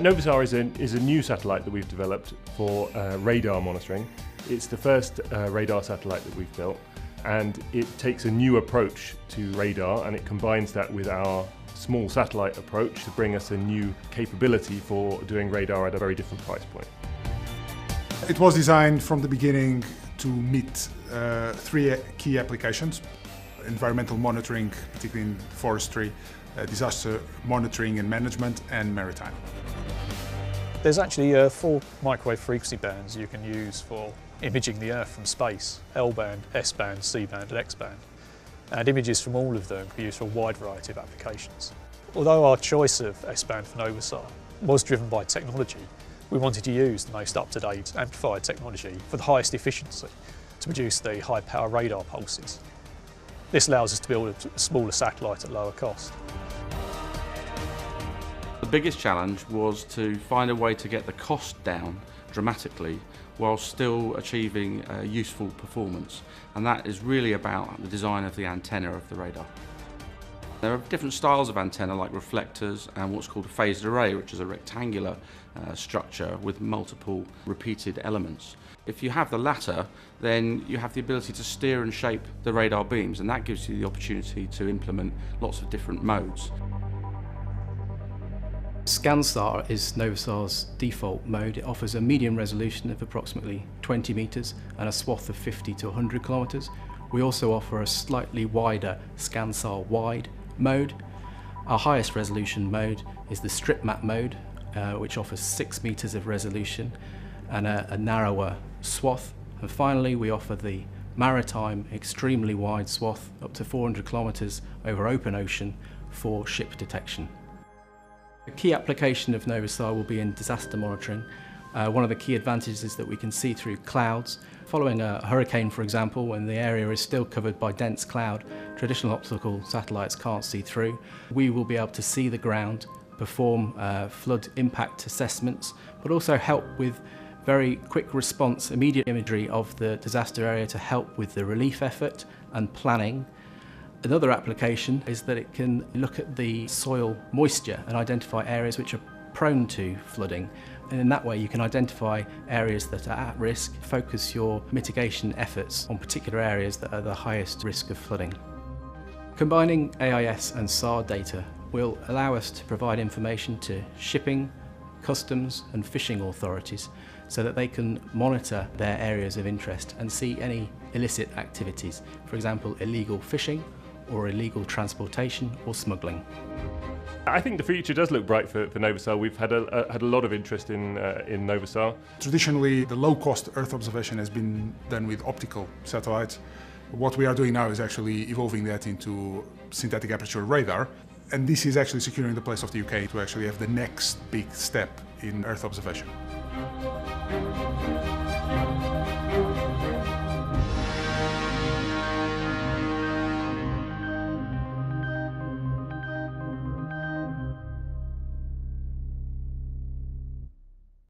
NovaSAR is a new satellite that we've developed for radar monitoring. It's the first radar satellite that we've built, and it takes a new approach to radar, and it combines that with our small satellite approach to bring us a new capability for doing radar at a very different price point. It was designed from the beginning to meet three key applications: environmental monitoring, particularly in forestry, disaster monitoring and management, and maritime. There's actually 4 microwave frequency bands you can use for imaging the Earth from space: L-band, S-band, C-band and X-band. And images from all of them can be used for a wide variety of applications. Although our choice of S-band for NovaSAR was driven by technology, we wanted to use the most up-to-date amplifier technology for the highest efficiency to produce the high-power radar pulses. This allows us to build a smaller satellite at lower cost. The biggest challenge was to find a way to get the cost down dramatically while still achieving useful performance, and that is really about the design of the antenna of the radar. There are different styles of antenna, like reflectors and what's called a phased array, which is a rectangular structure with multiple repeated elements. If you have the latter, then you have the ability to steer and shape the radar beams, and that gives you the opportunity to implement lots of different modes. ScanSAR is NovaSAR's default mode. It offers a medium resolution of approximately 20 metres and a swath of 50 to 100 kilometres. We also offer a slightly wider ScanSAR wide mode. Our highest resolution mode is the strip map mode, which offers 6 metres of resolution and a narrower swath. And finally, we offer the maritime extremely wide swath up to 400 kilometres over open ocean for ship detection. A key application of NovaSAR will be in disaster monitoring. One of the key advantages is that we can see through clouds. Following a hurricane, for example, when the area is still covered by dense cloud, traditional optical satellites can't see through. We will be able to see the ground, perform flood impact assessments, but also help with very quick response, immediate imagery of the disaster area to help with the relief effort and planning. Another application is that it can look at the soil moisture and identify areas which are prone to flooding. And in that way you can identify areas that are at risk, focus your mitigation efforts on particular areas that are the highest risk of flooding. Combining AIS and SAR data will allow us to provide information to shipping, customs and fishing authorities so that they can monitor their areas of interest and see any illicit activities, for example illegal fishing or illegal transportation or smuggling. I think the future does look bright for NovaSAR. We've had a lot of interest in NovaSAR. Traditionally, the low-cost Earth observation has been done with optical satellites. What we are doing now is actually evolving that into synthetic aperture radar, and this is actually securing the place of the UK to actually have the next big step in Earth observation.